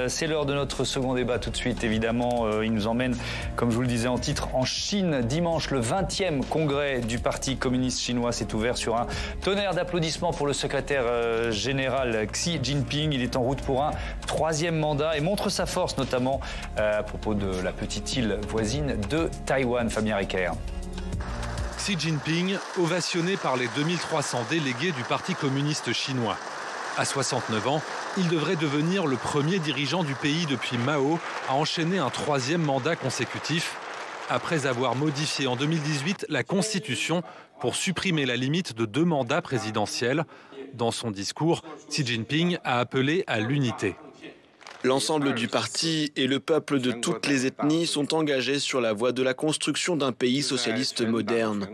C'est l'heure de notre second débat tout de suite. Évidemment, il nous emmène, comme je vous le disais en titre, en Chine. Dimanche, le 20e congrès du Parti communiste chinois s'est ouvert sur un tonnerre d'applaudissements pour le secrétaire général Xi Jinping. Il est en route pour un 3e mandat et montre sa force, notamment à propos de la petite île voisine de Taïwan. Fabien Riquer. Xi Jinping, ovationné par les 2300 délégués du Parti communiste chinois. À 69 ans, il devrait devenir le premier dirigeant du pays depuis Mao à enchaîner un 3e mandat consécutif, après avoir modifié en 2018 la Constitution pour supprimer la limite de 2 mandats présidentiels. Dans son discours, Xi Jinping a appelé à l'unité. L'ensemble du parti et le peuple de toutes les ethnies sont engagés sur la voie de la construction d'un pays socialiste moderne.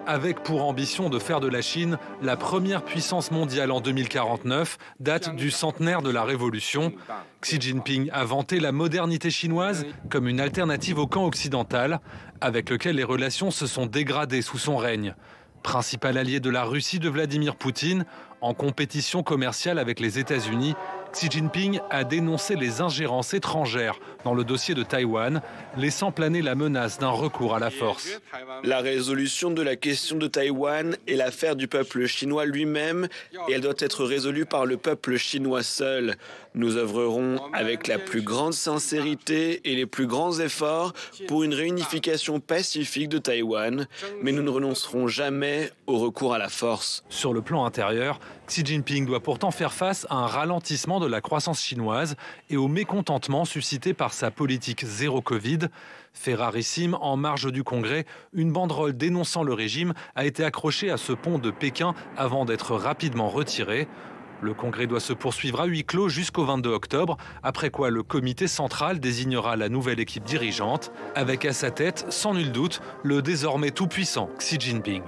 Avec pour ambition de faire de la Chine la première puissance mondiale en 2049, date du centenaire de la Révolution, Xi Jinping a vanté la modernité chinoise comme une alternative au camp occidental, avec lequel les relations se sont dégradées sous son règne. Principal allié de la Russie de Vladimir Poutine, en compétition commerciale avec les États-Unis, Xi Jinping a dénoncé les ingérences étrangères dans le dossier de Taïwan, laissant planer la menace d'un recours à la force. La résolution de la question de Taïwan est l'affaire du peuple chinois lui-même et elle doit être résolue par le peuple chinois seul. Nous œuvrerons avec la plus grande sincérité et les plus grands efforts pour une réunification pacifique de Taïwan, mais nous ne renoncerons jamais au recours à la force. Sur le plan intérieur, Xi Jinping doit pourtant faire face à un ralentissement de la croissance chinoise et au mécontentement suscité par sa politique zéro Covid. Fait rarissime, en marge du Congrès, une banderole dénonçant le régime a été accrochée à ce pont de Pékin avant d'être rapidement retirée. Le Congrès doit se poursuivre à huis clos jusqu'au 22 octobre, après quoi le comité central désignera la nouvelle équipe dirigeante, avec à sa tête, sans nul doute, le désormais tout-puissant Xi Jinping.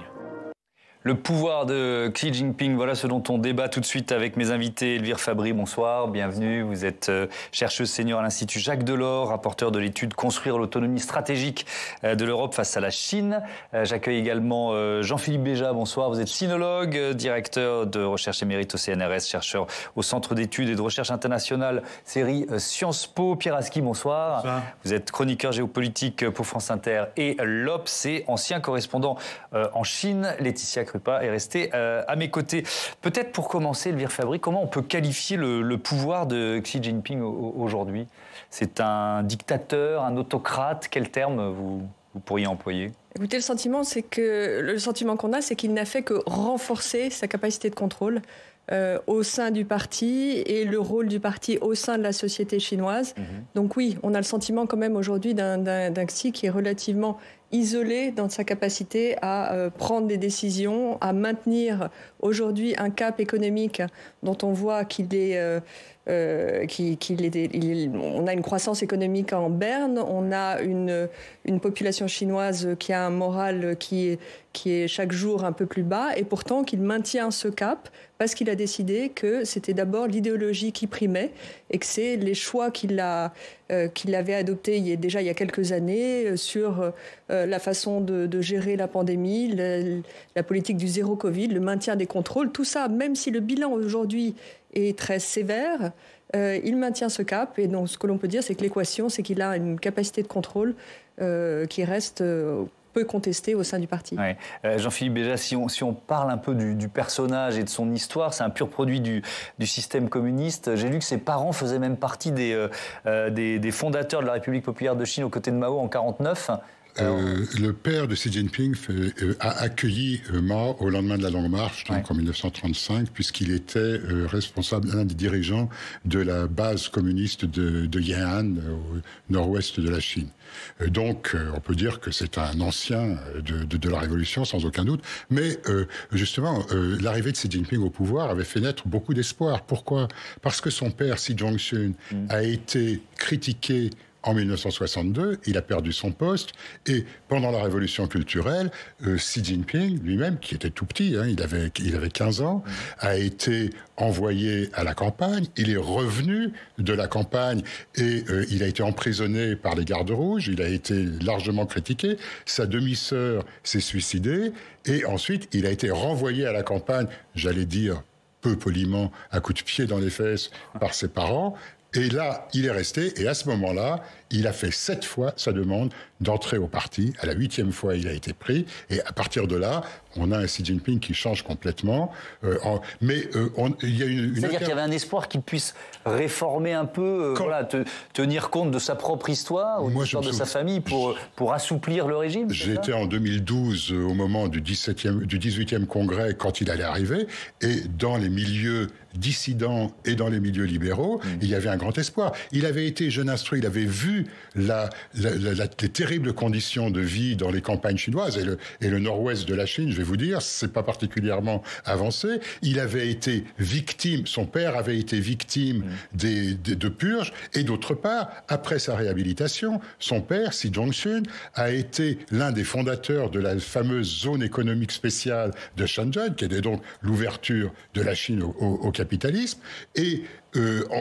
Le pouvoir de Xi Jinping, voilà ce dont on débat tout de suite avec mes invités. Elvire Fabry, bonsoir, bienvenue. Vous êtes chercheuse senior à l'Institut Jacques Delors, rapporteur de l'étude « Construire l'autonomie stratégique de l'Europe face à la Chine ». J'accueille également Jean-Philippe Béja, bonsoir. Vous êtes sinologue, directeur de recherche émérite au CNRS, chercheur au Centre d'études et de recherche internationale, série Sciences Po. Pierre Aski, bonsoir. Bonsoir. Vous êtes chroniqueur géopolitique pour France Inter et l'Obs et ancien correspondant en Chine. Laetitia Krupa est restée à mes côtés. Peut-être pour commencer, Elvire Fabry, comment on peut qualifier le pouvoir de Xi Jinping aujourd'hui? C'est un dictateur, un autocrate? Quel terme vous pourriez employer? Écoutez, le sentiment qu'on a, c'est qu'il n'a fait que renforcer sa capacité de contrôle au sein du parti et le rôle du parti au sein de la société chinoise. Donc oui, on a le sentiment quand même aujourd'hui d'un Xi qui est relativement isolé dans sa capacité à prendre des décisions, à maintenir aujourd'hui un cap économique dont on voit qu'il est... on a une croissance économique en berne, on a une population chinoise qui a un moral qui est chaque jour un peu plus bas, et pourtant qu'il maintient ce cap parce qu'il a décidé que c'était d'abord l'idéologie qui primait et que c'est les choix qu'il avait adoptés il y a quelques années sur la façon de gérer la pandémie, la politique du zéro Covid, le maintien des contrôles, tout ça, même si le bilan aujourd'hui est très sévère, il maintient ce cap. Et donc ce que l'on peut dire, c'est que l'équation, c'est qu'il a une capacité de contrôle qui reste peu contestée au sein du parti. Ouais. Jean-Philippe Béja, si on parle un peu du personnage et de son histoire, c'est un pur produit du système communiste. J'ai lu que ses parents faisaient même partie des fondateurs de la République populaire de Chine aux côtés de Mao en 1949. Le père de Xi Jinping a accueilli Mao au lendemain de la Longue Marche, donc en 1935, puisqu'il était responsable, l'un des dirigeants de la base communiste de Yan'an, au nord-ouest de la Chine. Donc, on peut dire que c'est un ancien de la Révolution, sans aucun doute. Mais justement, l'arrivée de Xi Jinping au pouvoir avait fait naître beaucoup d'espoir. Pourquoi? Parce que son père, Xi Jong-un, a été critiqué en 1962, il a perdu son poste, et pendant la révolution culturelle, Xi Jinping lui-même, qui était tout petit, il avait 15 ans, a été envoyé à la campagne, il est revenu de la campagne et il a été emprisonné par les gardes rouges, il a été largement critiqué, sa demi-sœur s'est suicidée, et ensuite il a été renvoyé à la campagne, j'allais dire peu poliment, à coups de pied dans les fesses par ses parents, Et là, il est resté, et à ce moment-là, il a fait 7 fois sa demande d'entrer au parti. À la 8e fois, il a été pris. Et à partir de là, on a un Xi Jinping qui change complètement. Il y a C'est-à-dire qu'il y avait un espoir qu'il puisse réformer un peu, tenir compte de sa propre histoire, ou de l'histoire de sa famille, pour assouplir le régime. J'étais en 2012, au moment du 18e congrès, quand il allait arriver, et dans les milieux dissidents et dans les milieux libéraux, il y avait un grand espoir. Il avait été jeune instruit, il avait vu les terribles conditions de vie dans les campagnes chinoises, et le nord-ouest de la Chine, je vais vous dire, c'est pas particulièrement avancé. Il avait été victime, son père avait été victime de purges, et d'autre part, après sa réhabilitation, son père, Xi Zhongxun, a été l'un des fondateurs de la fameuse zone économique spéciale de Shenzhen, qui était donc l'ouverture de la Chine au capitalisme. Et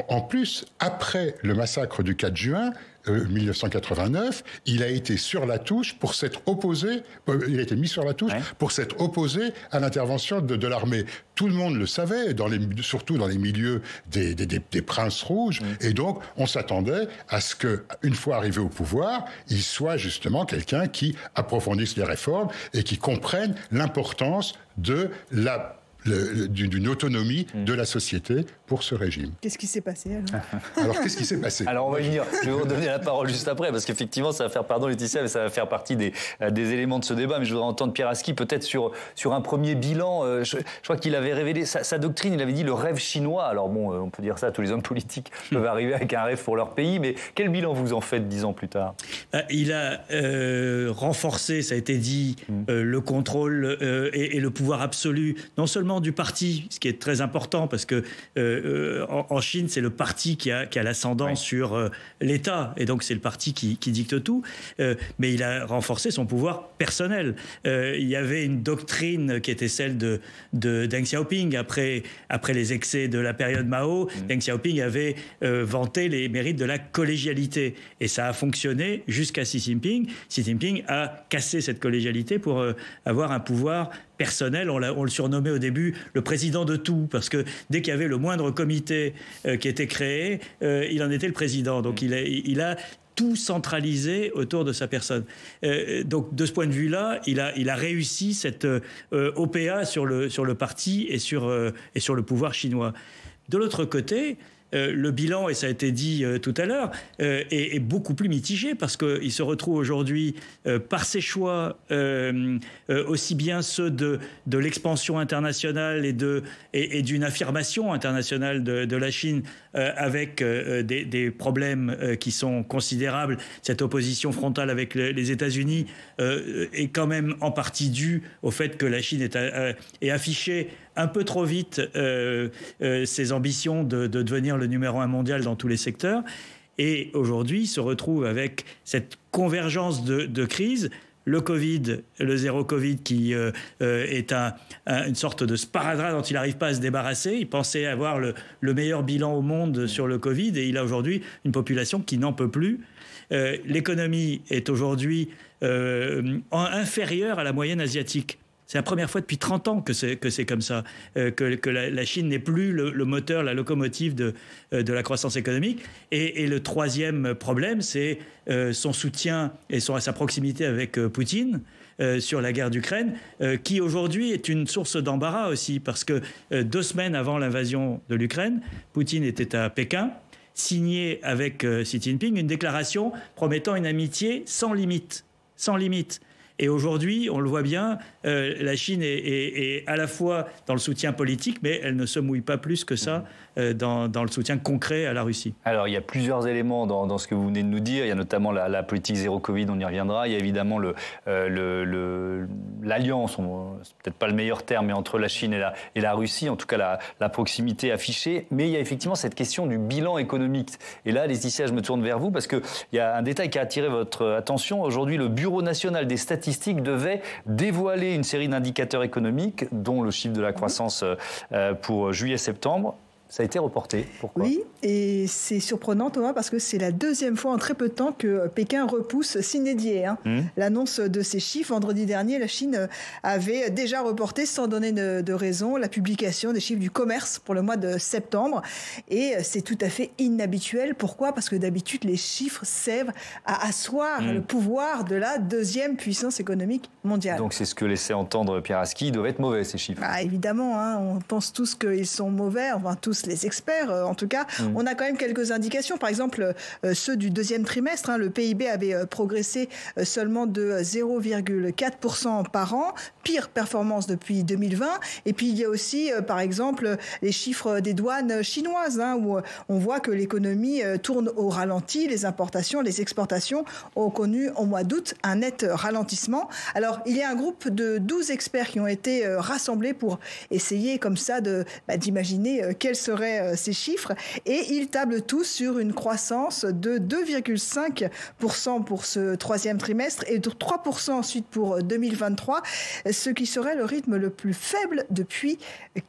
en plus, après le massacre du 4 juin 1989, il a été sur la touche pour s'être opposé. Il a été mis sur la touche pour s'être opposé à l'intervention de l'armée. Tout le monde le savait, surtout dans les milieux des princes rouges. Et donc, on s'attendait à ce qu'une fois arrivé au pouvoir, il soit justement quelqu'un qui approfondisse les réformes et qui comprenne l'importance de d'une autonomie de la société pour ce régime. Qu'est-ce qui s'est passé alors qu'est-ce qui s'est passé? Alors on va y venir, je vais vous donner la parole juste après, parce qu'effectivement ça va faire, pardon Laetitia, mais ça va faire partie des éléments de ce débat, mais je voudrais entendre Pierre Aski peut-être sur un premier bilan. Je crois qu'il avait révélé sa doctrine, il avait dit le rêve chinois. Alors bon, on peut dire ça, tous les hommes politiques peuvent arriver avec un rêve pour leur pays, mais quel bilan vous en faites 10 ans plus tard? Il a renforcé, ça a été dit, le contrôle et le pouvoir absolu, non seulement du parti, ce qui est très important, parce que en Chine, c'est le parti qui a l'ascendant sur l'État, et donc c'est le parti qui dicte tout, mais il a renforcé son pouvoir personnel. Il y avait une doctrine qui était celle de Deng Xiaoping, après les excès de la période Mao. Deng Xiaoping avait vanté les mérites de la collégialité, et ça a fonctionné jusqu'à Xi Jinping. Xi Jinping a cassé cette collégialité pour avoir un pouvoir personnel. On le surnommait au début le président de tout, parce que dès qu'il y avait le moindre comité qui était créé, il en était le président. Donc il a tout centralisé autour de sa personne. Donc de ce point de vue-là, il a réussi cette OPA sur le parti et sur le pouvoir chinois. De l'autre côté, le bilan, et ça a été dit tout à l'heure, est beaucoup plus mitigé, parce qu'il se retrouve aujourd'hui, par ses choix, aussi bien ceux de l'expansion internationale et d'une affirmation internationale de la Chine, avec des problèmes qui sont considérables. Cette opposition frontale avec les États-Unis est quand même en partie due au fait que la Chine est affichée un peu trop vite ses ambitions de devenir le numéro 1 mondial dans tous les secteurs. Et aujourd'hui, il se retrouve avec cette convergence de crises. Le Covid, le zéro Covid, qui est une sorte de sparadrap dont il n'arrive pas à se débarrasser. Il pensait avoir le meilleur bilan au monde sur le Covid, et il a aujourd'hui une population qui n'en peut plus. L'économie est aujourd'hui inférieure à la moyenne asiatique. C'est la première fois depuis 30 ans que c'est comme ça, que la Chine n'est plus le moteur, la locomotive de la croissance économique. Et le troisième problème, c'est son soutien et sa proximité avec Poutine sur la guerre d'Ukraine, qui aujourd'hui est une source d'embarras aussi, parce que 2 semaines avant l'invasion de l'Ukraine, Poutine était à Pékin, signé avec Xi Jinping une déclaration promettant une amitié sans limite. Sans limite. Et aujourd'hui, on le voit bien, la Chine est à la fois dans le soutien politique, mais elle ne se mouille pas plus que ça dans le soutien concret à la Russie. Alors, il y a plusieurs éléments dans ce que vous venez de nous dire. Il y a notamment la politique zéro Covid, on y reviendra. Il y a évidemment l'alliance, c'est peut-être pas le meilleur terme, mais entre la Chine et la Russie, en tout cas la proximité affichée. Mais il y a effectivement cette question du bilan économique. Et là, Laetitia, je me tourne vers vous, parce qu'il y a un détail qui a attiré votre attention. Aujourd'hui, le Bureau national des statistiques devait dévoiler une série d'indicateurs économiques, dont le chiffre de la croissance pour juillet-septembre. Ça a été reporté. Pourquoi ? Oui, et c'est surprenant, Thomas, parce que c'est la deuxième fois en très peu de temps que Pékin repousse sine die l'annonce de ces chiffres. Vendredi dernier, la Chine avait déjà reporté, sans donner de raison, la publication des chiffres du commerce pour le mois de septembre. Et c'est tout à fait inhabituel. Pourquoi ? Parce que d'habitude, les chiffres servent à asseoir le pouvoir de la deuxième puissance économique mondiale. Donc c'est ce que laissait entendre Pierre Aski. Ils doivent être mauvais, ces chiffres. Évidemment, on pense tous qu'ils sont mauvais, enfin tous les experts en tout cas. On a quand même quelques indications. Par exemple, ceux du deuxième trimestre, le PIB avait progressé seulement de 0,4% par an. Pire performance depuis 2020. Et puis il y a aussi, par exemple, les chiffres des douanes chinoises, où on voit que l'économie tourne au ralenti. Les importations, les exportations ont connu au mois d'août un net ralentissement. Alors, il y a un groupe de 12 experts qui ont été rassemblés pour essayer comme ça d'imaginer quels seraient ces chiffres. Et ils tablent tous sur une croissance de 2,5% pour ce troisième trimestre et de 3% ensuite pour 2023, ce qui serait le rythme le plus faible depuis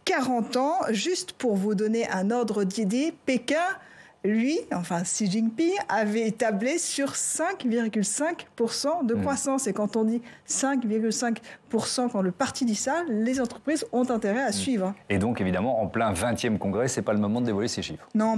40 ans. Juste pour vous donner un ordre d'idée, Pékin, lui, enfin Xi Jinping, avait tablé sur 5,5% de croissance. Et quand on dit 5,5%, quand le parti dit ça, les entreprises ont intérêt à suivre. Et donc, évidemment, en plein 20e congrès, ce n'est pas le moment de dévoiler ces chiffres. Non,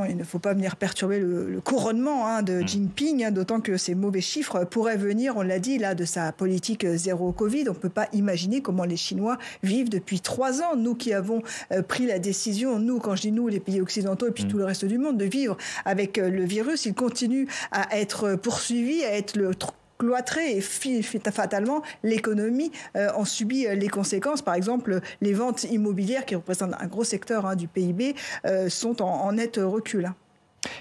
il ne faut pas venir perturber le couronnement de Jinping, d'autant que ces mauvais chiffres pourraient venir, on l'a dit, là, de sa politique zéro Covid. On ne peut pas imaginer comment les Chinois vivent depuis 3 ans. Nous qui avons pris la décision, nous, quand je dis nous, les pays occidentaux et puis tout le reste du monde, de vivre avec le virus, il continue à être poursuivi, à être cloîtré et fatalement, l'économie en subit les conséquences. Par exemple, les ventes immobilières, qui représentent un gros secteur du PIB, sont en net recul.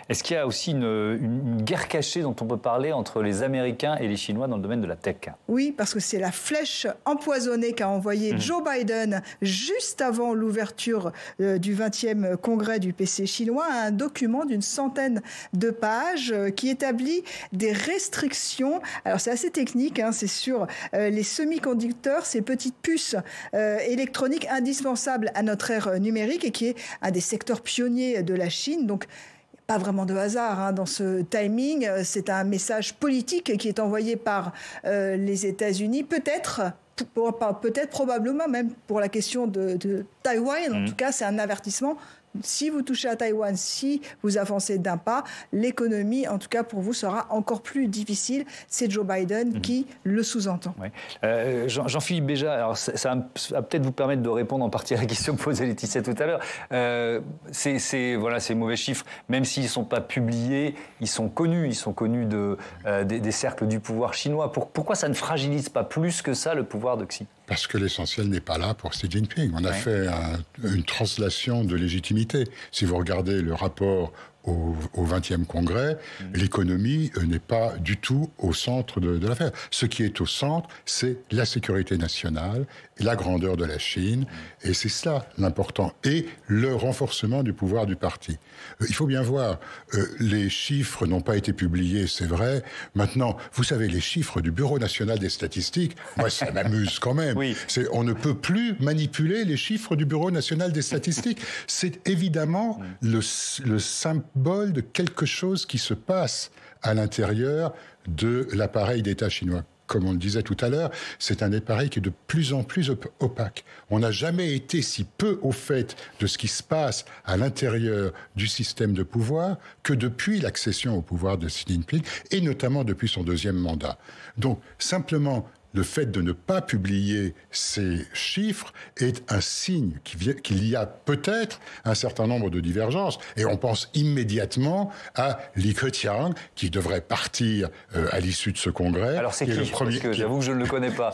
Est-ce qu'il y a aussi une guerre cachée dont on peut parler entre les Américains et les Chinois dans le domaine de la tech ? Oui, parce que c'est la flèche empoisonnée qu'a envoyée Joe Biden juste avant l'ouverture du 20e congrès du PC chinois, un document d'une centaine de pages qui établit des restrictions. Alors c'est assez technique, c'est sur les semi-conducteurs, ces petites puces électroniques indispensables à notre ère numérique et qui est un des secteurs pionniers de la Chine. Donc pas vraiment de hasard dans ce timing. C'est un message politique qui est envoyé par les États-Unis, peut-être, probablement même pour la question de Taïwan. En tout cas, c'est un avertissement. Si vous touchez à Taïwan, si vous avancez d'un pas, l'économie, en tout cas pour vous, sera encore plus difficile. C'est Joe Biden qui le sous-entend. Oui. Jean-Philippe Béja, alors ça va peut-être vous permettre de répondre en partie à la question que posait Laetitia tout à l'heure. Ces mauvais chiffres, même s'ils ne sont pas publiés, ils sont connus des cercles du pouvoir chinois. Pourquoi ça ne fragilise pas plus que ça le pouvoir de Xi ? Parce que l'essentiel n'est pas là pour Xi Jinping. On a fait une translation de légitimité. Si vous regardez le rapport au 20e congrès, l'économie n'est pas du tout au centre de l'affaire. Ce qui est au centre, c'est la sécurité nationale, la grandeur de la Chine, et c'est cela l'important, et le renforcement du pouvoir du parti. Il faut bien voir, les chiffres n'ont pas été publiés, c'est vrai. Maintenant, vous savez, les chiffres du Bureau national des statistiques, moi ça m'amuse quand même. Oui. On ne peut plus manipuler les chiffres du Bureau national des statistiques. C'est évidemment le symbole de quelque chose qui se passe à l'intérieur de l'appareil d'État chinois. Comme on le disait tout à l'heure, c'est un appareil qui est de plus en plus opaque. On n'a jamais été si peu au fait de ce qui se passe à l'intérieur du système de pouvoir que depuis l'accession au pouvoir de Xi Jinping, et notamment depuis son 2e mandat. Donc, simplement, le fait de ne pas publier ces chiffres est un signe qu'il y a peut-être un certain nombre de divergences. Et on pense immédiatement à Li Keqiang, qui devrait partir à l'issue de ce congrès. Alors c'est qui le premier, parce que j'avoue que je ne le connais pas.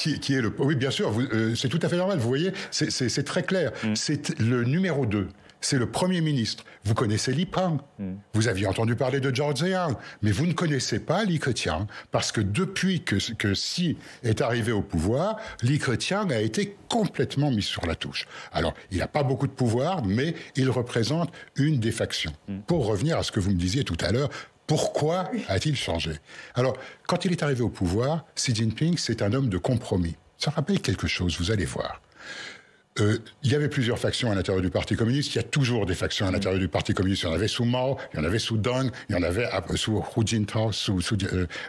Oui, bien sûr, c'est tout à fait normal. Vous voyez, c'est très clair. C'est le numéro 2. C'est le Premier ministre. Vous connaissez Li Peng. Vous aviez entendu parler de Zhao Ziyang. Mais vous ne connaissez pas Li Keqiang. Parce que depuis que Xi est arrivé au pouvoir, Li Keqiang a été complètement mis sur la touche. Alors, il n'a pas beaucoup de pouvoir, mais il représente une des factions. Pour revenir à ce que vous me disiez tout à l'heure, pourquoi a-t-il changé ? Alors, quand il est arrivé au pouvoir, Xi Jinping, c'est un homme de compromis. Ça rappelle quelque chose, vous allez voir. il y avait plusieurs factions à l'intérieur du Parti communiste. Il y a toujours des factions à l'intérieur du Parti communiste. Il y en avait sous Mao, il y en avait sous Deng, il y en avait sous Hu Jintao, sous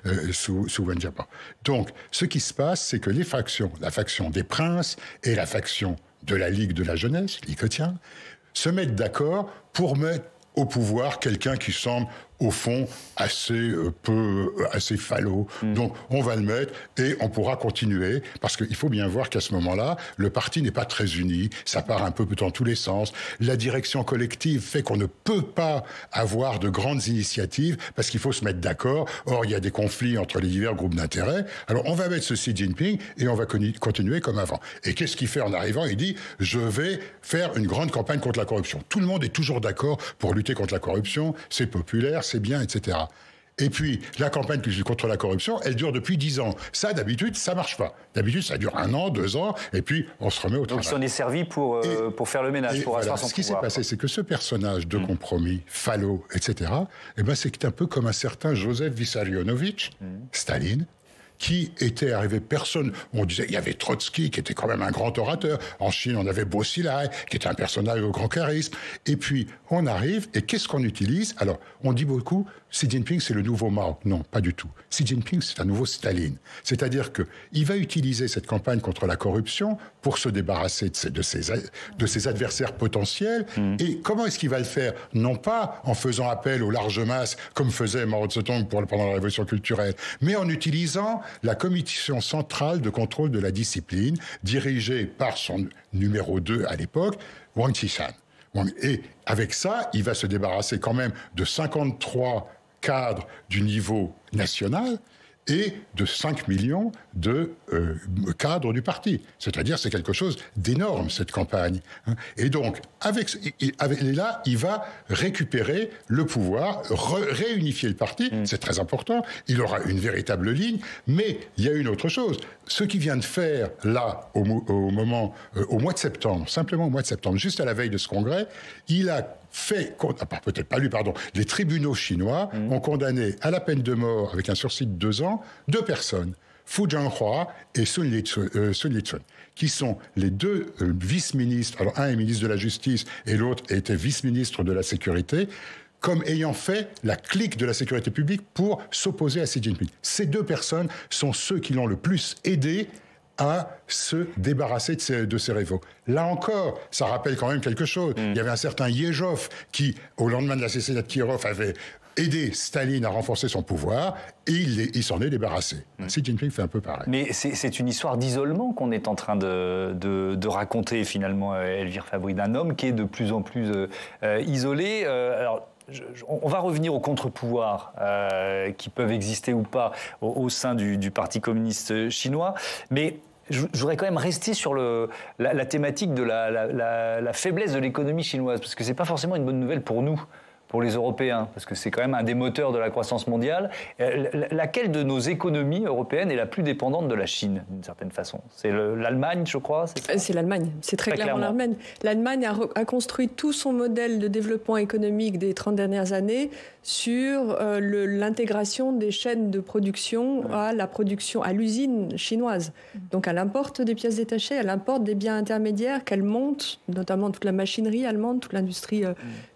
Wen Jiabao. Donc, ce qui se passe, c'est que les factions, la faction des princes et la faction de la Ligue de la jeunesse, l'Ikotien, se mettent d'accord pour mettre au pouvoir quelqu'un qui semble au fond assez falot. Donc on va le mettre et on pourra continuer, parce qu'il faut bien voir qu'à ce moment-là, le parti n'est pas très uni, ça part un peu dans tous les sens. La direction collective fait qu'on ne peut pas avoir de grandes initiatives parce qu'il faut se mettre d'accord. Or, il y a des conflits entre les divers groupes d'intérêt. Alors on va mettre ce Xi Jinping et on va continuer comme avant. Et qu'est-ce qu'il fait en arrivant? Il dit « Je vais faire une grande campagne contre la corruption ». Tout le monde est toujours d'accord pour lutter contre la corruption, c'est populaire, c'est bien, etc. Et puis, la campagne contre la corruption, elle dure depuis 10 ans. Ça, d'habitude, ça marche pas. D'habitude, ça dure 1 an, 2 ans, et puis on se remet au travail. Donc, il s'en est servi pour faire le ménage, pour asseoir son pouvoir. Ce qui s'est passé, c'est que ce personnage de compromis, falot, etc., eh ben, c'est un peu comme un certain Joseph Vissarionovitch, Staline, qui était arrivé, on disait, il y avait Trotsky, qui était quand même un grand orateur. En Chine, on avait Bo Xilai, qui était un personnage au grand charisme. Et puis, on arrive, et qu'est-ce qu'on utilise? Alors, on dit beaucoup, Xi Jinping, c'est le nouveau Mao. Non, pas du tout. Xi Jinping, c'est un nouveau Staline. C'est-à-dire qu'il va utiliser cette campagne contre la corruption pour se débarrasser de ses adversaires potentiels. Et comment est-ce qu'il va le faire? Non pas en faisant appel aux larges masses, comme faisait Mao Tse-tung pendant la Révolution culturelle, mais en utilisant la Commission centrale de contrôle de la discipline, dirigée par son numéro 2 à l'époque, Wang Qishan. Et avec ça, il va se débarrasser quand même de 53 cadres du niveau national et de 5 millions de cadres du parti. C'est-à-dire, c'est quelque chose d'énorme, cette campagne. Et donc, là, il va récupérer le pouvoir, réunifier le parti, c'est très important, il aura une véritable ligne, mais il y a une autre chose. Ce qu'il vient de faire, là, au mois de septembre, simplement au mois de septembre, juste à la veille de ce congrès, il a fait, peut-être pas lui, pardon, les tribunaux chinois ont condamné à la peine de mort, avec un sursis de 2 ans, 2 personnes, Fu Jianhua et Sun Lichun, qui sont les 2 vice-ministres, alors un est ministre de la Justice et l'autre était vice-ministre de la Sécurité, comme ayant fait la clique de la sécurité publique pour s'opposer à Xi Jinping. Ces 2 personnes sont ceux qui l'ont le plus aidé à se débarrasser de ses rivaux. Là encore, ça rappelle quand même quelque chose. Il y avait un certain Yezhov qui, au lendemain de l'assassinat de Kirov, avait aidé Staline à renforcer son pouvoir et il s'en est débarrassé. Xi Jinping fait un peu pareil. Mais c'est une histoire d'isolement qu'on est en train de raconter finalement, Elvire Fabry, d'un homme qui est de plus en plus isolé. Alors, on va revenir aux contre-pouvoirs qui peuvent exister ou pas au sein du Parti communiste chinois, mais je voudrais quand même rester sur la thématique de la faiblesse de l'économie chinoise, parce que c'est pas forcément une bonne nouvelle pour nous, pour les Européens, parce que c'est quand même un des moteurs de la croissance mondiale. Laquelle de nos économies européennes est la plus dépendante de la Chine, d'une certaine façon? C'est l'Allemagne, je crois? C'est l'Allemagne, c'est très clairement l'Allemagne. L'Allemagne a construit tout son modèle de développement économique des 30 dernières années sur l'intégration des chaînes de production à la production, à l'usine chinoise. Donc elle importe des pièces détachées, elle importe des biens intermédiaires qu'elle monte, notamment toute la machinerie allemande, toute l'industrie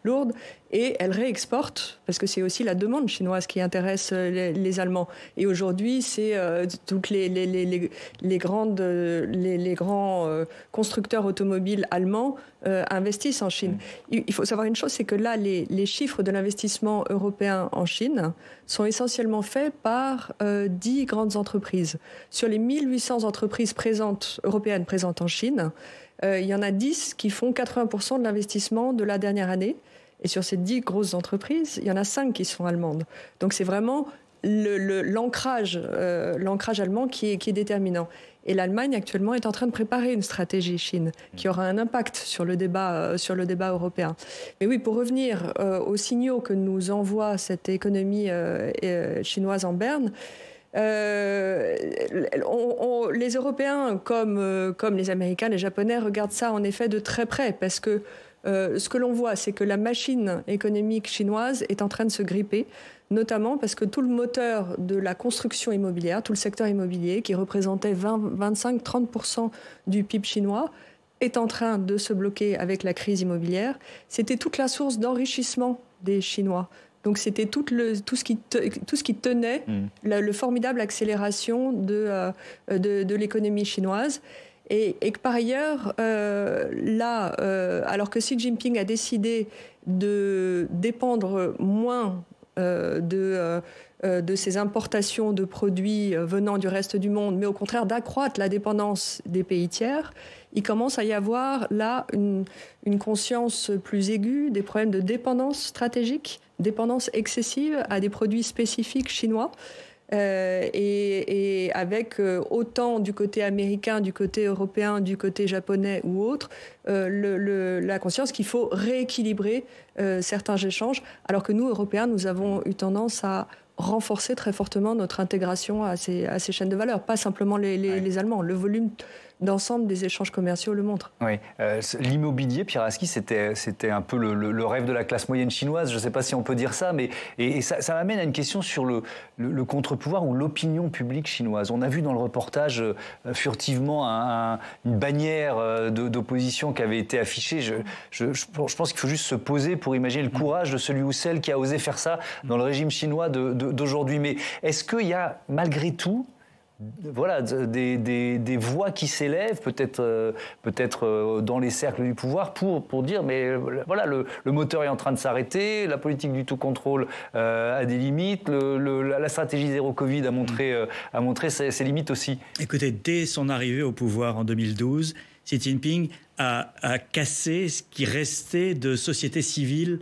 lourde, et elle réexporte, parce que c'est aussi la demande chinoise qui intéresse les Allemands. Et aujourd'hui, c'est toutes les grands constructeurs automobiles allemands investissent en Chine. Il faut savoir une chose, c'est que là, les chiffres de l'investissement européen en Chine sont essentiellement faits par 10 grandes entreprises. Sur les 1800 entreprises européennes présentes en Chine, il y en a 10 qui font 80% de l'investissement de la dernière année. Et sur ces 10 grosses entreprises, il y en a 5 qui sont allemandes. Donc c'est vraiment l'ancrage allemand qui est déterminant. Et l'Allemagne, actuellement, est en train de préparer une stratégie Chine qui aura un impact sur le débat européen. Mais oui, pour revenir aux signaux que nous envoie cette économie chinoise en berne, les Européens, comme les Américains, les Japonais, regardent ça en effet de très près, parce que ce que l'on voit, c'est que la machine économique chinoise est en train de se gripper, notamment parce que tout le moteur de la construction immobilière, tout le secteur immobilier, qui représentait 25-30% du PIB chinois, est en train de se bloquer avec la crise immobilière, c'était toute la source d'enrichissement des Chinois. Donc c'était tout ce qui tenait le formidable accélération de l'économie chinoise. Et que par ailleurs, alors que Xi Jinping a décidé de dépendre moins de ces importations de produits venant du reste du monde, mais au contraire d'accroître la dépendance des pays tiers, il commence à y avoir là une conscience plus aiguë des problèmes de dépendance stratégique, dépendance excessive à des produits spécifiques chinois. Et avec autant du côté américain, du côté européen, du côté japonais ou autre, la conscience qu'il faut rééquilibrer certains échanges, alors que nous, Européens, nous avons eu tendance à renforcer très fortement notre intégration à ces chaînes de valeur, pas simplement les Allemands. Le volume d'ensemble des échanges commerciaux le montre. Oui. L'immobilier, Pierre Aski, c'était un peu le rêve de la classe moyenne chinoise. Je ne sais pas si on peut dire ça, mais ça m'amène à une question sur le contre-pouvoir ou l'opinion publique chinoise. On a vu dans le reportage furtivement une bannière d'opposition qui avait été affichée. Je pense qu'il faut juste se poser pour imaginer le courage de celui ou celle qui a osé faire ça dans le régime chinois d'aujourd'hui. Mais est-ce qu'il y a malgré tout des voix qui s'élèvent, peut-être dans les cercles du pouvoir, pour dire mais voilà, le moteur est en train de s'arrêter, la politique du tout contrôle a des limites, la stratégie zéro Covid a montré ses limites aussi. Écoutez, dès son arrivée au pouvoir en 2012, Xi Jinping a cassé ce qui restait de sociétés civiles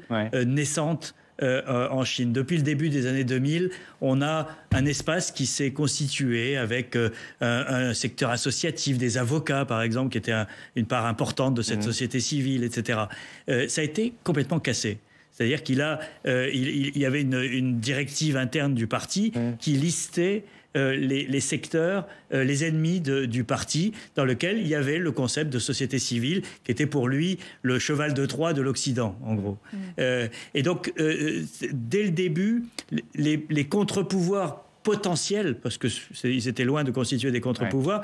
naissantes en Chine. Depuis le début des années 2000, on a un espace qui s'est constitué avec un secteur associatif, des avocats par exemple, qui était une part importante de cette société civile, etc. Ça a été complètement cassé. C'est-à-dire qu'il y avait une directive interne du parti qui listait les secteurs, les ennemis du parti, dans lequel il y avait le concept de société civile, qui était pour lui le cheval de Troie de l'Occident, en gros. Et donc, dès le début, les contre-pouvoirs potentiels, parce qu'ils étaient loin de constituer des contre-pouvoirs,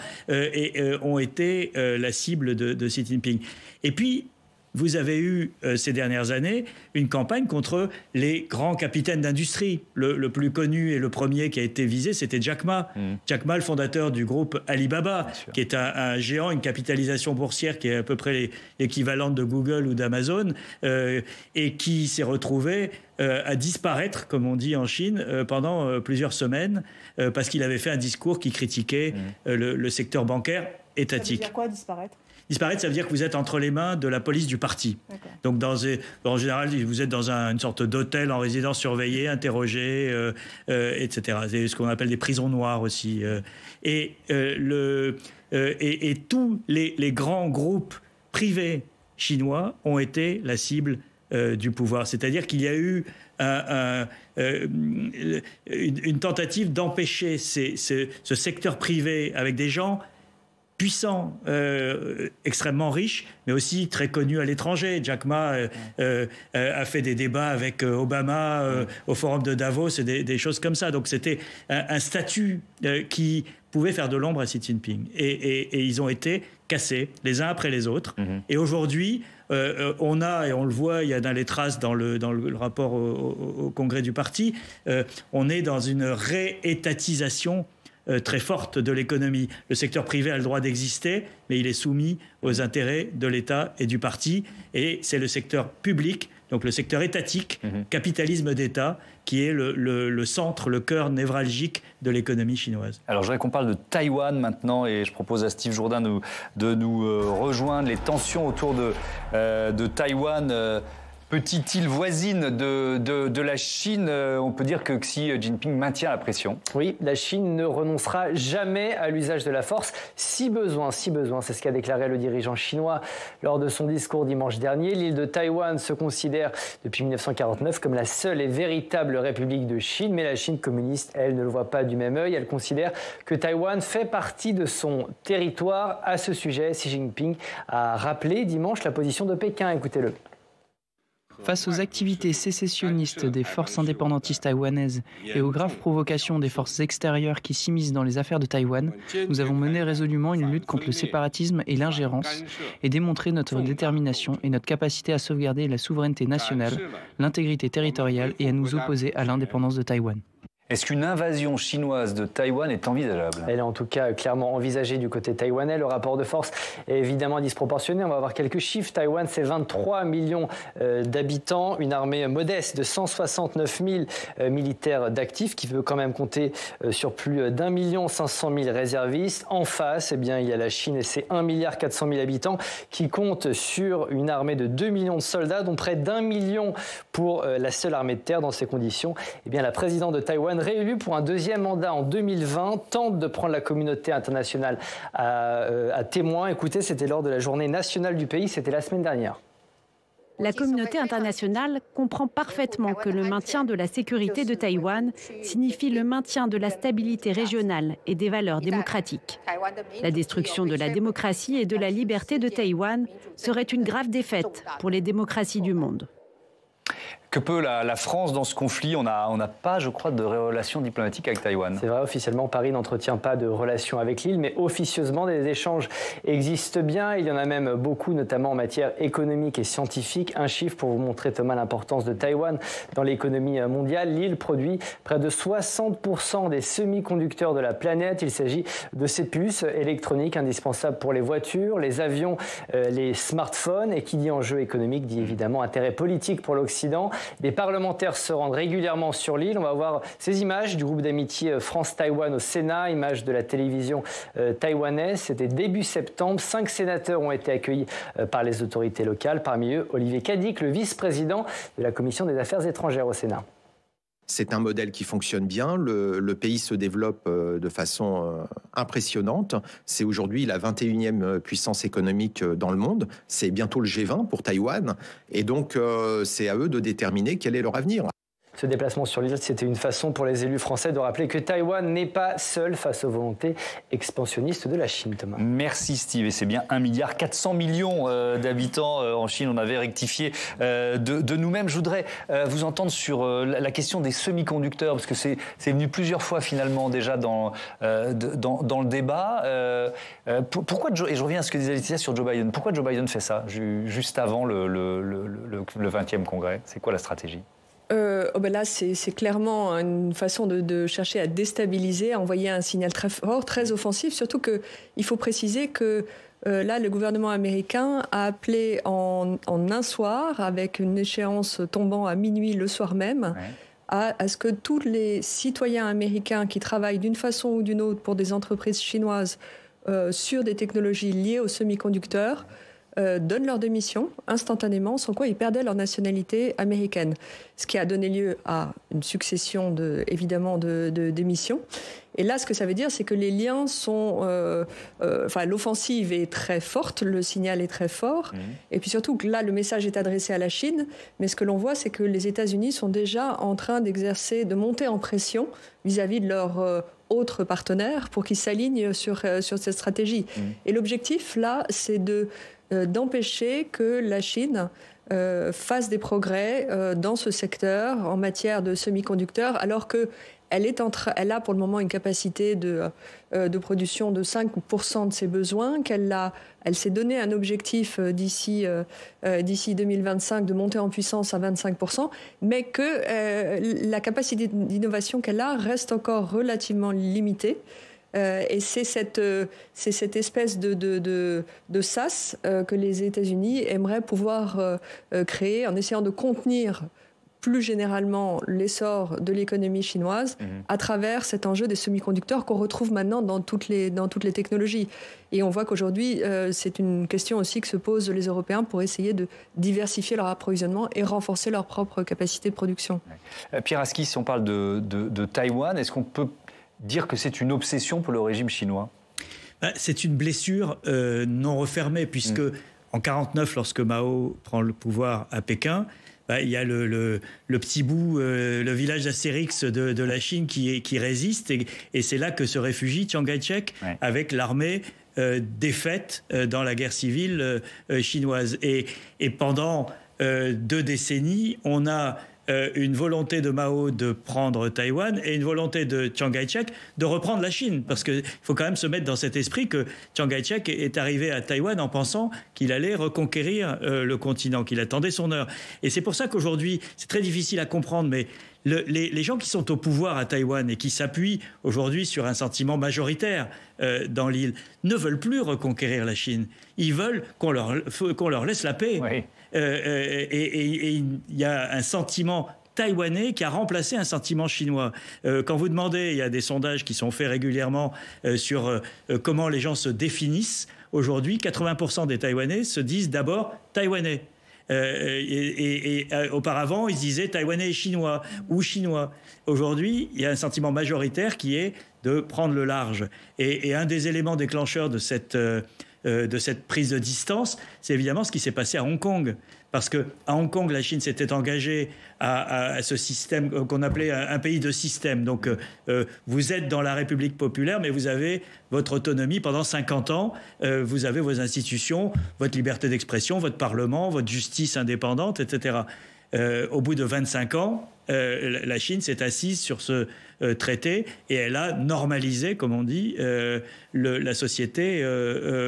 ont été la cible de Xi Jinping. Et puis, vous avez eu, ces dernières années, une campagne contre les grands capitaines d'industrie. Le plus connu et le premier qui a été visé, c'était Jack Ma. Jack Ma, le fondateur du groupe Alibaba, qui est un géant, une capitalisation boursière qui est à peu près l'équivalent de Google ou d'Amazon, et qui s'est retrouvé à disparaître, comme on dit en Chine, pendant plusieurs semaines, parce qu'il avait fait un discours qui critiquait le secteur bancaire étatique. Ça veut dire quoi, disparaître ? Disparaître, ça veut dire que vous êtes entre les mains de la police du parti. Donc, en général, vous êtes dans une sorte d'hôtel en résidence surveillée, interrogé, etc. C'est ce qu'on appelle des prisons noires aussi. Et tous les grands groupes privés chinois ont été la cible du pouvoir. C'est-à-dire qu'il y a eu une tentative d'empêcher ce secteur privé avec des gens puissant, extrêmement riche, mais aussi très connu à l'étranger. Jack Ma a fait des débats avec Obama au forum de Davos et des choses comme ça. Donc c'était un statut qui pouvait faire de l'ombre à Xi Jinping. Et ils ont été cassés les uns après les autres. Et aujourd'hui, on a, et on le voit, il y a dans les traces dans le rapport au congrès du parti, on est dans une réétatisation très forte de l'économie. Le secteur privé a le droit d'exister, mais il est soumis aux intérêts de l'État et du parti. Et c'est le secteur public, donc le secteur étatique, capitalisme d'État, qui est le centre, le cœur névralgique de l'économie chinoise. Alors je voudrais qu'on parle de Taïwan maintenant, et je propose à Steve Jourdain de nous rejoindre. Les tensions autour de Taïwan, petite île voisine de la Chine, on peut dire que Xi Jinping maintient la pression. Oui, la Chine ne renoncera jamais à l'usage de la force, si besoin, c'est ce qu'a déclaré le dirigeant chinois lors de son discours dimanche dernier. L'île de Taïwan se considère depuis 1949 comme la seule et véritable république de Chine, mais la Chine communiste, elle, ne le voit pas du même œil. Elle considère que Taïwan fait partie de son territoire. À ce sujet, Xi Jinping a rappelé dimanche la position de Pékin. Écoutez-le. Face aux activités sécessionnistes des forces indépendantistes taïwanaises et aux graves provocations des forces extérieures qui s'immiscent dans les affaires de Taïwan, nous avons mené résolument une lutte contre le séparatisme et l'ingérence et démontré notre détermination et notre capacité à sauvegarder la souveraineté nationale, l'intégrité territoriale et à nous opposer à l'indépendance de Taïwan. Est-ce qu'une invasion chinoise de Taïwan est envisageable? Elle est en tout cas clairement envisagée du côté taïwanais. Le rapport de force est évidemment disproportionné. On va avoir quelques chiffres. Taïwan, c'est 23 millions d'habitants, une armée modeste de 169 000 militaires d'actifs qui veut quand même compter sur plus d'1 500 000 réservistes. En face, eh bien, il y a la Chine et ses 1 400 000 habitants qui comptent sur une armée de 2 millions de soldats, dont près d'1 million pour la seule armée de terre. Dans ces conditions, eh bien, la présidente de Taïwan, réélu pour un deuxième mandat en 2020, tente de prendre la communauté internationale à témoin. Écoutez, c'était lors de la journée nationale du pays, c'était la semaine dernière. La communauté internationale comprend parfaitement que le maintien de la sécurité de Taïwan signifie le maintien de la stabilité régionale et des valeurs démocratiques. La destruction de la démocratie et de la liberté de Taïwan serait une grave défaite pour les démocraties du monde. Que peut la France dans ce conflit? On n'a pas, je crois, de relations diplomatiques avec Taïwan. C'est vrai, officiellement, Paris n'entretient pas de relations avec l'île, mais officieusement, des échanges existent bien. Il y en a même beaucoup, notamment en matière économique et scientifique. Un chiffre pour vous montrer, Thomas, l'importance de Taïwan dans l'économie mondiale. L'île produit près de 60% des semi-conducteurs de la planète. Il s'agit de ces puces électroniques indispensables pour les voitures, les avions, les smartphones. Et qui dit enjeu économique dit évidemment intérêt politique pour l'Occident. Des parlementaires se rendent régulièrement sur l'île. On va voir ces images du groupe d'amitié France-Taïwan au Sénat, images de la télévision taïwanaise. C'était début septembre. 5 sénateurs ont été accueillis par les autorités locales. Parmi eux, Olivier Cadic, le vice-président de la Commission des Affaires étrangères au Sénat. C'est un modèle qui fonctionne bien. Le pays se développe de façon impressionnante. C'est aujourd'hui la 21e puissance économique dans le monde. C'est bientôt le G20 pour Taïwan. Et donc, c'est à eux de déterminer quel est leur avenir. Ce déplacement sur l'île, c'était une façon pour les élus français de rappeler que Taïwan n'est pas seul face aux volontés expansionnistes de la Chine, Thomas. Merci Steve, et c'est bien 1,4 milliard d'habitants en Chine, on avait rectifié de nous-mêmes. Je voudrais vous entendre sur la question des semi-conducteurs, parce que c'est venu plusieurs fois finalement déjà dans le débat. Pourquoi et je reviens à ce que disait Laetitia sur Joe Biden, pourquoi Joe Biden fait ça juste avant le 20e congrès? C'est quoi la stratégie? Là, c'est clairement une façon de chercher à déstabiliser, à envoyer un signal très fort, très offensif, surtout qu'il faut préciser que là, le gouvernement américain a appelé en un soir, avec une échéance tombant à minuit le soir même, à ce que tous les citoyens américains qui travaillent d'une façon ou d'une autre pour des entreprises chinoises sur des technologies liées aux semi-conducteurs donnent leur démission instantanément, sans quoi ils perdaient leur nationalité américaine. Ce qui a donné lieu à une succession évidemment de démissions. Et là, ce que ça veut dire, c'est que les liens sont... l'offensive est très forte, le signal est très fort. Et puis surtout que là, le message est adressé à la Chine. Mais ce que l'on voit, c'est que les États-Unis sont déjà en train de monter en pression vis-à-vis de leurs autres partenaires pour qu'ils s'alignent sur cette stratégie. Et l'objectif, là, c'est d'empêcher que la Chine fasse des progrès dans ce secteur en matière de semi-conducteurs, alors qu'elle a pour le moment une capacité de production de 5% de ses besoins, elle s'est donné un objectif d'ici 2025 de monter en puissance à 25%, mais que la capacité d'innovation qu'elle a reste encore relativement limitée. Et c'est cette espèce de sas que les États-Unis aimeraient pouvoir créer en essayant de contenir plus généralement l'essor de l'économie chinoise à travers cet enjeu des semi-conducteurs qu'on retrouve maintenant dans toutes les technologies. Et on voit qu'aujourd'hui, c'est une question aussi que se posent les Européens pour essayer de diversifier leur approvisionnement et renforcer leur propre capacité de production. Pierre Aski, si on parle de Taïwan, est-ce qu'on peut dire que c'est une obsession pour le régime chinois? C'est une blessure non refermée, puisque en 1949, lorsque Mao prend le pouvoir à Pékin, il y a le petit bout, le village d'Astérix de la Chine qui résiste, et c'est là que se réfugie Chiang Kai-shek avec l'armée défaite dans la guerre civile chinoise. Et pendant 2 décennies, on a une volonté de Mao de prendre Taïwan et une volonté de Chiang Kai-shek de reprendre la Chine. Parce qu'il faut quand même se mettre dans cet esprit que Chiang Kai-shek est arrivé à Taïwan en pensant qu'il allait reconquérir le continent, qu'il attendait son heure. Et c'est pour ça qu'aujourd'hui, c'est très difficile à comprendre, mais les gens qui sont au pouvoir à Taïwan et qui s'appuient aujourd'hui sur un sentiment majoritaire dans l'île ne veulent plus reconquérir la Chine. Ils veulent qu'on leur laisse la paix. Oui. Et il y a un sentiment taïwanais qui a remplacé un sentiment chinois. Quand vous demandez, il y a des sondages qui sont faits régulièrement sur comment les gens se définissent. Aujourd'hui, 80% des Taïwanais se disent d'abord taïwanais. Auparavant, ils disaient taïwanais et chinois ou chinois. Aujourd'hui, il y a un sentiment majoritaire qui est de prendre le large. Et un des éléments déclencheurs de cette prise de distance, c'est évidemment ce qui s'est passé à Hong Kong. Parce qu'à Hong Kong, la Chine s'était engagée à ce système qu'on appelait un pays de système. Donc, vous êtes dans la République populaire, mais vous avez votre autonomie pendant 50 ans. Vous avez vos institutions, votre liberté d'expression, votre parlement, votre justice indépendante, etc. Au bout de 25 ans, la Chine s'est assise sur ce traité et elle a normalisé, comme on dit, la société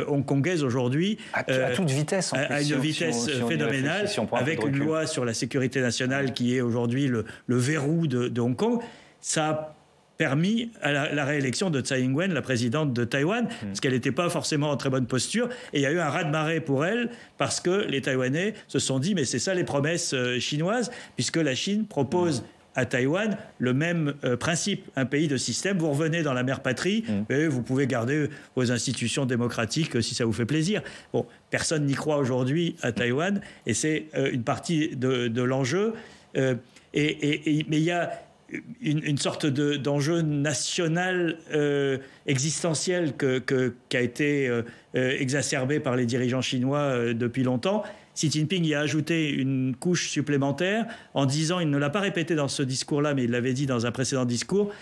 hongkongaise aujourd'hui. À toute vitesse, en plus, à une vitesse phénoménale, avec une loi sur la sécurité nationale qui est aujourd'hui le verrou de Hong Kong. Ça a permis à la réélection de Tsai Ing-wen, la présidente de Taïwan, parce qu'elle n'était pas forcément en très bonne posture. Et il y a eu un raz-de-marée pour elle, parce que les Taïwanais se sont dit, mais c'est ça les promesses chinoises, puisque la Chine propose à Taïwan le même principe, un pays de système. Vous revenez dans la mère patrie, et vous pouvez garder vos institutions démocratiques si ça vous fait plaisir. Bon, personne n'y croit aujourd'hui à Taïwan, et c'est une partie de l'enjeu. Mais il y a une sorte d'enjeu national existentiel qui a été exacerbé par les dirigeants chinois depuis longtemps. Xi Jinping y a ajouté une couche supplémentaire en disant, il ne l'a pas répété dans ce discours-là, mais il l'avait dit dans un précédent discours,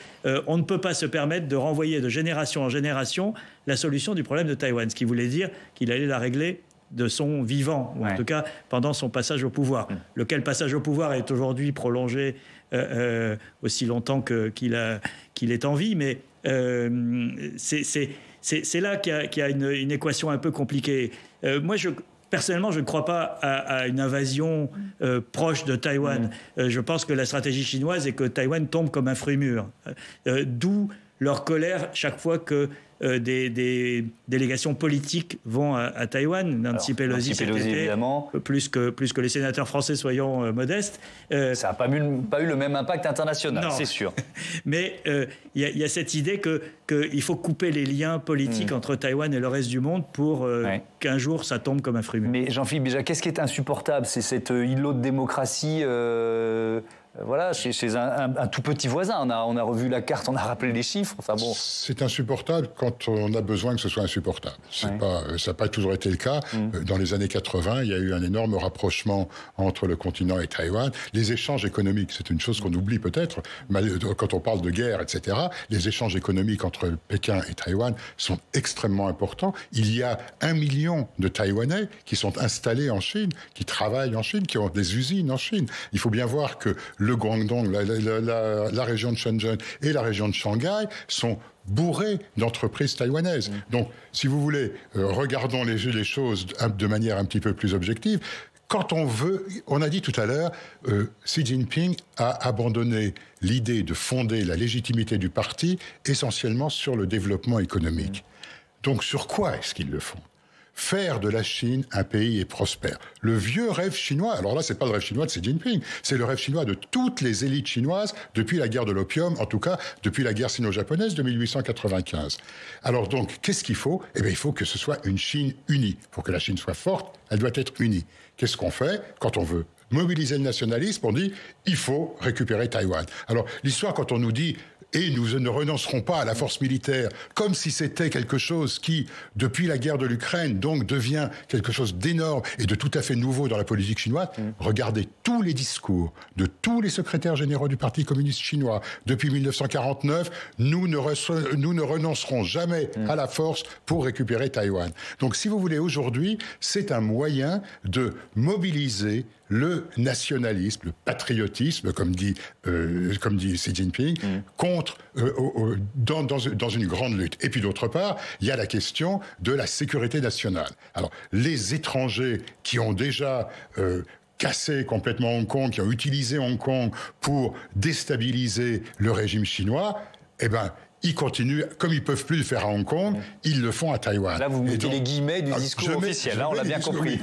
on ne peut pas se permettre de renvoyer de génération en génération la solution du problème de Taïwan, ce qui voulait dire qu'il allait la régler de son vivant, ou en tout cas pendant son passage au pouvoir. Lequel passage au pouvoir est aujourd'hui prolongé aussi longtemps qu'il est en vie, mais c'est là qu'il y a une équation un peu compliquée. Moi, personnellement, je ne crois pas à une invasion proche de Taïwan. Je pense que la stratégie chinoise est que Taïwan tombe comme un fruit mûr. D'où leur colère chaque fois que des délégations politiques vont à Taïwan. Nancy Pelosi évidemment. Plus que les sénateurs français, soyons modestes. Ça n'a pas eu le même impact international, c'est sûr. Mais il y a cette idée qu'il faut couper les liens politiques entre Taïwan et le reste du monde pour qu'un jour ça tombe comme un fruit mûr. Mais Jean-Philippe Béja, qu'est-ce qui est insupportable? C'est cet îlot de démocratie voilà, chez un tout petit voisin. On a revu la carte, on a rappelé les chiffres. Enfin bon. C'est insupportable quand on a besoin que ce soit insupportable. Ça n'a pas toujours été le cas. Dans les années 80, il y a eu un énorme rapprochement entre le continent et Taïwan. Les échanges économiques, c'est une chose qu'on oublie peut-être, quand on parle de guerre, etc. Les échanges économiques entre Pékin et Taïwan sont extrêmement importants. Il y a 1 million de Taïwanais qui sont installés en Chine, qui travaillent en Chine, qui ont des usines en Chine. Il faut bien voir que le Guangdong, la région de Shenzhen et la région de Shanghai sont bourrés d'entreprises taïwanaises. Donc, si vous voulez, regardons les choses de manière un petit peu plus objective. Quand on a dit tout à l'heure, Xi Jinping a abandonné l'idée de fonder la légitimité du parti essentiellement sur le développement économique. Donc, sur quoi est-ce qu'ils le font ? Faire de la Chine un pays prospère. Le vieux rêve chinois, alors là, c'est pas le rêve chinois de Xi Jinping, c'est le rêve chinois de toutes les élites chinoises depuis la guerre de l'opium, en tout cas depuis la guerre sino-japonaise de 1895. Alors donc, qu'est-ce qu'il faut ? Eh bien, il faut que ce soit une Chine unie. Pour que la Chine soit forte, elle doit être unie. Qu'est-ce qu'on fait quand on veut mobiliser le nationalisme ? On dit, il faut récupérer Taïwan. Alors, l'histoire, quand on nous dit et nous ne renoncerons pas à la force militaire, comme si c'était quelque chose qui, depuis la guerre de l'Ukraine, donc devient quelque chose d'énorme et de tout à fait nouveau dans la politique chinoise. Regardez tous les discours de tous les secrétaires généraux du Parti communiste chinois depuis 1949. Nous ne renoncerons jamais à la force pour récupérer Taïwan. Donc, si vous voulez, aujourd'hui, c'est un moyen de mobiliser le nationalisme, le patriotisme, comme dit Xi Jinping, dans une grande lutte. Et puis d'autre part, il y a la question de la sécurité nationale. Alors, les étrangers qui ont déjà cassé complètement Hong Kong, qui ont utilisé Hong Kong pour déstabiliser le régime chinois, eh ben, ils continuent, comme ils ne peuvent plus le faire à Hong Kong, ils le font à Taïwan. Là, vous mettez les guillemets du discours officiel, là, on l'a bien compris.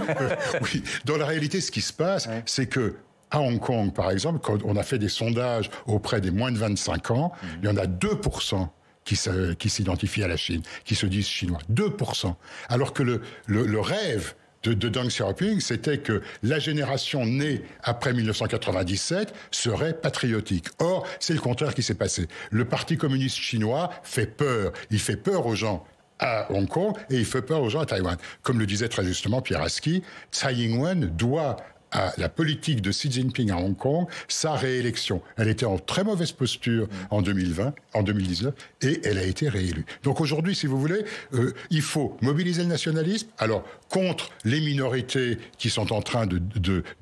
Oui. Dans la réalité, ce qui se passe, c'est que à Hong Kong, par exemple, quand on a fait des sondages auprès des moins de 25 ans, il y en a 2% qui s'identifient à la Chine, qui se disent chinois. 2%. Alors que le rêve de Deng Xiaoping, c'était que la génération née après 1997 serait patriotique. Or, c'est le contraire qui s'est passé. Le Parti communiste chinois fait peur. Il fait peur aux gens à Hong Kong et il fait peur aux gens à Taïwan. Comme le disait très justement Pierre Aski, Tsai Ing-wen doit à la politique de Xi Jinping à Hong Kong sa réélection. Elle était en très mauvaise posture en 2019, et elle a été réélue. Donc aujourd'hui, si vous voulez, il faut mobiliser le nationalisme, alors contre les minorités qui sont en train de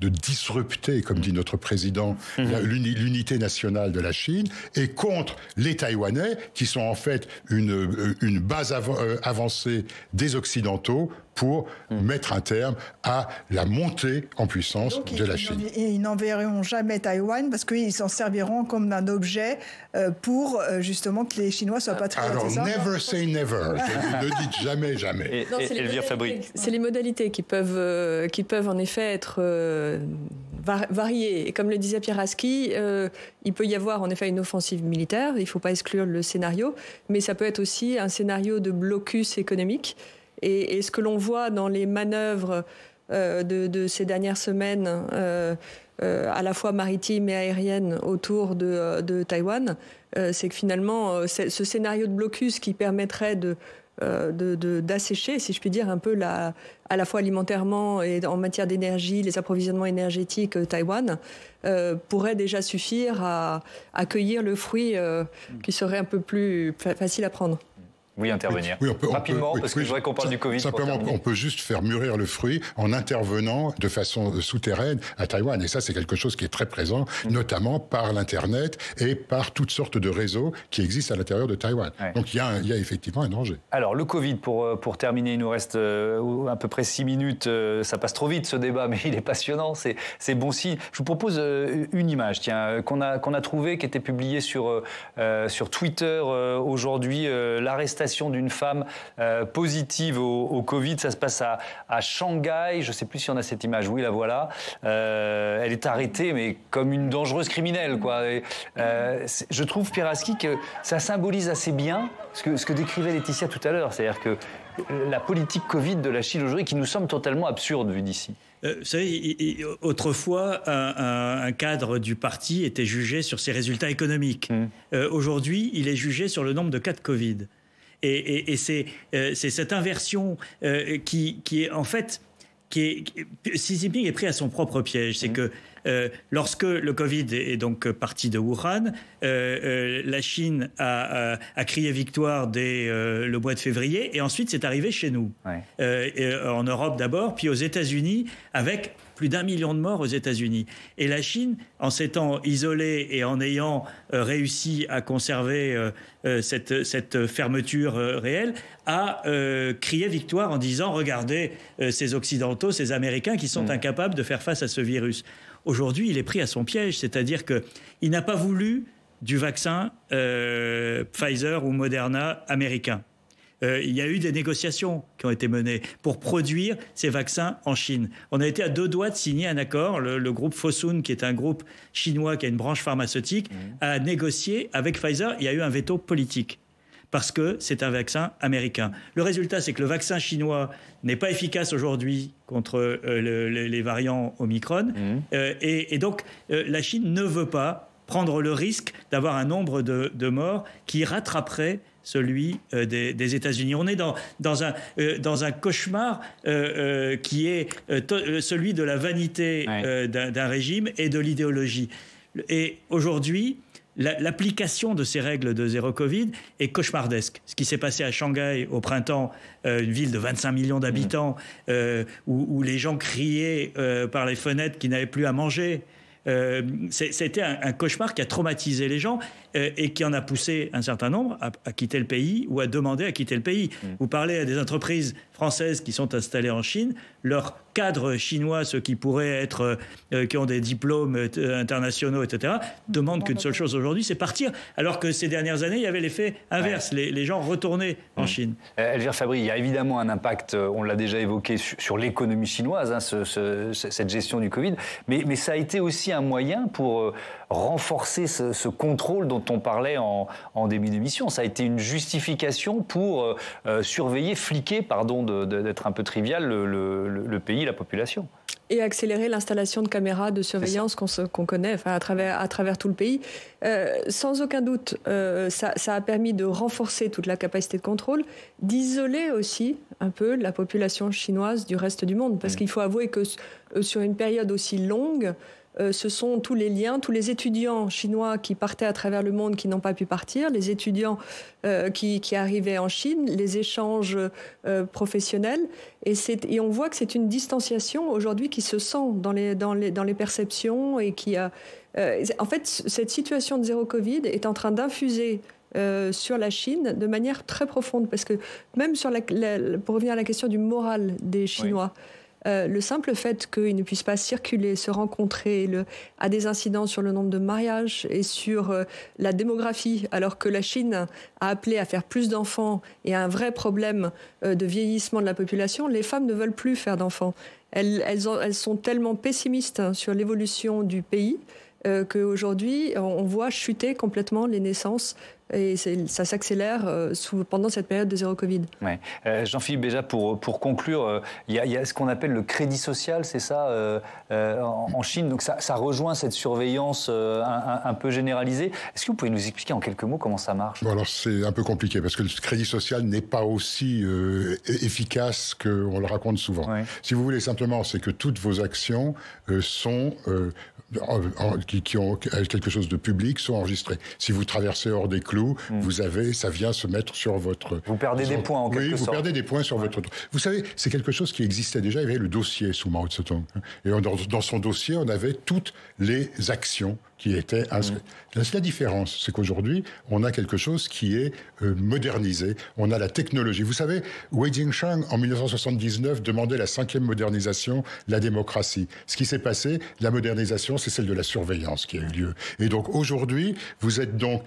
disrupter, comme dit notre président, l'unité nationale de la Chine, et contre les Taïwanais, qui sont en fait une base avancée des Occidentaux pour mettre un terme à la montée en puissance donc, de la Chine. Ils n'enverront jamais Taïwan parce qu'ils s'en serviront comme un objet pour justement que les Chinois soient patriotes. Alors, never say never. Ne dites jamais, jamais. C'est les modalités qui peuvent en effet être variées. Et comme le disait Pierre Aski, il peut y avoir en effet une offensive militaire, il ne faut pas exclure le scénario, mais ça peut être aussi un scénario de blocus économique. Et ce que l'on voit dans les manœuvres de ces dernières semaines, à la fois maritimes et aériennes autour de Taïwan, c'est que finalement, ce scénario de blocus qui permettrait d'assécher, si je puis dire, un peu à la fois alimentairement et en matière d'énergie, les approvisionnements énergétiques Taïwan, pourrait déjà suffire à accueillir le fruit qui serait un peu plus facile à prendre. Oui, intervenir. Oui, rapidement, parce que je voudrais qu'on parle du Covid. Simplement, on peut juste faire mûrir le fruit en intervenant de façon souterraine à Taïwan. Et ça, c'est quelque chose qui est très présent, notamment par l'Internet et par toutes sortes de réseaux qui existent à l'intérieur de Taïwan. Ouais. Donc, il y a effectivement un danger. Alors, le Covid, pour terminer, il nous reste à peu près 6 minutes. Ça passe trop vite, ce débat, mais il est passionnant. C'est bon signe. Je vous propose une image, tiens, qu'on a trouvée, qui était publiée sur Twitter aujourd'hui. L'arrestation d'une femme positive au Covid. Ça se passe à Shanghai. Je ne sais plus si on a cette image. Oui, la voilà. Elle est arrêtée, mais comme une dangereuse criminelle, quoi. Et, je trouve, Pierre Aski, que ça symbolise assez bien ce que décrivait Laetitia tout à l'heure. C'est-à-dire que la politique Covid de la Chine aujourd'hui, qui nous semble totalement absurde vu d'ici. Vous savez, autrefois, un cadre du parti était jugé sur ses résultats économiques. Aujourd'hui, il est jugé sur le nombre de cas de Covid. Et c'est cette inversion qui est en fait... Xi Jinping est pris à son propre piège. C'est que lorsque le Covid est donc parti de Wuhan, la Chine a crié victoire dès le mois de février, et ensuite c'est arrivé chez nous. En Europe d'abord, puis aux États-Unis, avec plus d'1 million de morts aux États-Unis. Et la Chine, en s'étant isolée et en ayant réussi à conserver cette fermeture réelle, a crié victoire en disant « Regardez ces Occidentaux, ces Américains qui sont incapables de faire face à ce virus ». Aujourd'hui, il est pris à son piège, c'est-à-dire qu'il n'a pas voulu du vaccin Pfizer ou Moderna américain. Il y a eu des négociations qui ont été menées pour produire ces vaccins en Chine. On a été à 2 doigts de signer un accord. Le groupe Fosun, qui est un groupe chinois qui a une branche pharmaceutique, a négocié avec Pfizer. Il y a eu un veto politique parce que c'est un vaccin américain. Le résultat, c'est que le vaccin chinois n'est pas efficace aujourd'hui contre les variants Omicron. Et donc, la Chine ne veut pas prendre le risque d'avoir un nombre de morts qui rattraperait celui des États-Unis. On est dans un cauchemar qui est celui de la vanité d'un régime et de l'idéologie. Et aujourd'hui, l'application de ces règles de zéro Covid est cauchemardesque. Ce qui s'est passé à Shanghai au printemps, une ville de 25 millions d'habitants, où les gens criaient par les fenêtres qu'ils n'avaient plus à manger. C'était un cauchemar qui a traumatisé les gens et qui en a poussé un certain nombre à quitter le pays ou à demander à quitter le pays. Vous parlez à des entreprises françaises qui sont installées en Chine, leurs cadres chinois, ceux qui pourraient être, qui ont des diplômes internationaux, etc., demandent qu'une seule chose aujourd'hui, c'est partir. Alors que ces dernières années, il y avait l'effet inverse. Les gens retournaient en Chine. Elvire Fabry, il y a évidemment un impact, on l'a déjà évoqué, sur l'économie chinoise, cette gestion du Covid, mais ça a été aussi un moyen pour renforcer ce contrôle dont on parlait en début d'émission. Ça a été une justification pour surveiller, fliquer, pardon d'être un peu trivial, le pays, la population. Et accélérer l'installation de caméras de surveillance qu'on connaît à travers tout le pays. Sans aucun doute, ça a permis de renforcer toute la capacité de contrôle, d'isoler aussi un peu la population chinoise du reste du monde. Parce qu'il faut avouer que sur une période aussi longue, ce sont tous les liens, tous les étudiants chinois qui partaient à travers le monde qui n'ont pas pu partir, les étudiants qui arrivaient en Chine, les échanges professionnels. Et on voit que c'est une distanciation aujourd'hui qui se sent dans les perceptions et qui a... en fait, cette situation de zéro Covid est en train d'infuser sur la Chine de manière très profonde. Parce que même pour revenir à la question du moral des Chinois... Oui. Le simple fait qu'ils ne puissent pas circuler, se rencontrer, a des incidences sur le nombre de mariages et sur la démographie, alors que la Chine a appelé à faire plus d'enfants et a un vrai problème de vieillissement de la population. Les femmes ne veulent plus faire d'enfants. Elles sont tellement pessimistes sur l'évolution du pays qu'aujourd'hui, on voit chuter complètement les naissances. Et ça s'accélère pendant cette période de zéro Covid. Ouais. Jean-Philippe Béja, pour conclure, il y a ce qu'on appelle le crédit social, c'est ça, en Chine. Donc ça rejoint cette surveillance un peu généralisée. Est-ce que vous pouvez nous expliquer en quelques mots comment ça marche ? Bon, alors c'est un peu compliqué parce que le crédit social n'est pas aussi efficace qu'on le raconte souvent. Ouais. Si vous voulez simplement, c'est que toutes vos actions sont qui ont quelque chose de public sont enregistrées. Si vous traversez hors des clous, ça vient se mettre sur votre... Vous perdez des points en quelque sorte. Oui, vous perdez des points sur votre... Vous savez, c'est quelque chose qui existait déjà. Il y avait le dossier sous Mao Tse-tung. Et dans son dossier, on avait toutes les actions qui étaient inscrites. La différence, c'est qu'aujourd'hui, on a quelque chose qui est modernisé. On a la technologie. Vous savez, Wei Jingsheng, en 1979, demandait la 5e modernisation, la démocratie. Ce qui s'est passé, la modernisation, c'est celle de la surveillance qui a eu lieu. Et donc, aujourd'hui, vous êtes donc...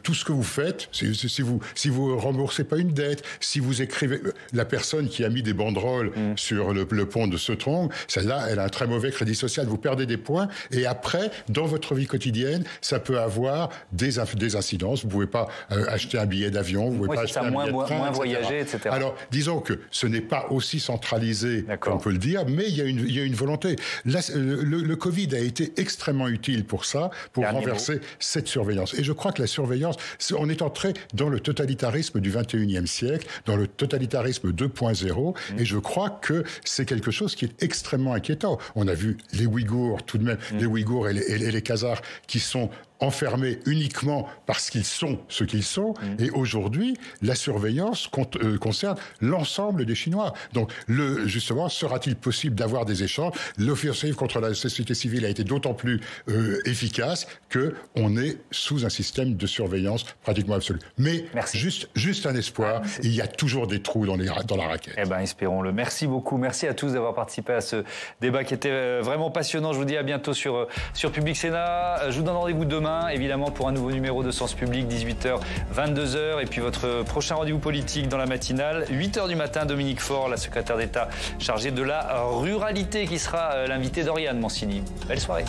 tout ce que vous faites, si vous remboursez pas une dette, si vous écrivez... La personne qui a mis des banderoles sur le pont de Setrong, celle-là, elle a un très mauvais crédit social. Vous perdez des points. Et après, dans votre vie quotidienne, ça peut avoir des incidences. Vous pouvez pas acheter un billet d'avion, vous pouvez pas acheter un billet de train, moins voyager, etc. Alors, disons que ce n'est pas aussi centralisé qu'on peut le dire, mais il y a une volonté. Là, le Covid a été extrêmement utile pour ça, pour renverser cette surveillance. Et je crois que la surveillance, on est entré dans le totalitarisme du 21e siècle, dans le totalitarisme 2.0, et je crois que c'est quelque chose qui est extrêmement inquiétant. On a vu les Ouïghours, tout de même, les Ouïghours et les Khazars qui sont enfermés uniquement parce qu'ils sont ce qu'ils sont. Et aujourd'hui, la surveillance concerne l'ensemble des Chinois. Donc, justement, sera-t-il possible d'avoir des échanges ? L'offensive contre la société civile a été d'autant plus efficace qu'on est sous un système de surveillance pratiquement absolu. Mais juste un espoir, il y a toujours des trous dans la raquette. Eh bien, espérons-le. Merci beaucoup. Merci à tous d'avoir participé à ce débat qui était vraiment passionnant. Je vous dis à bientôt sur Public Sénat. Je vous donne rendez-vous demain, évidemment, pour un nouveau numéro de Sens Public, 18h, 22h. Et puis votre prochain rendez-vous politique dans la matinale, 8h du matin, Dominique Faure, la secrétaire d'État chargée de la ruralité, qui sera l'invité d'Oriane Mancini. Belle soirée.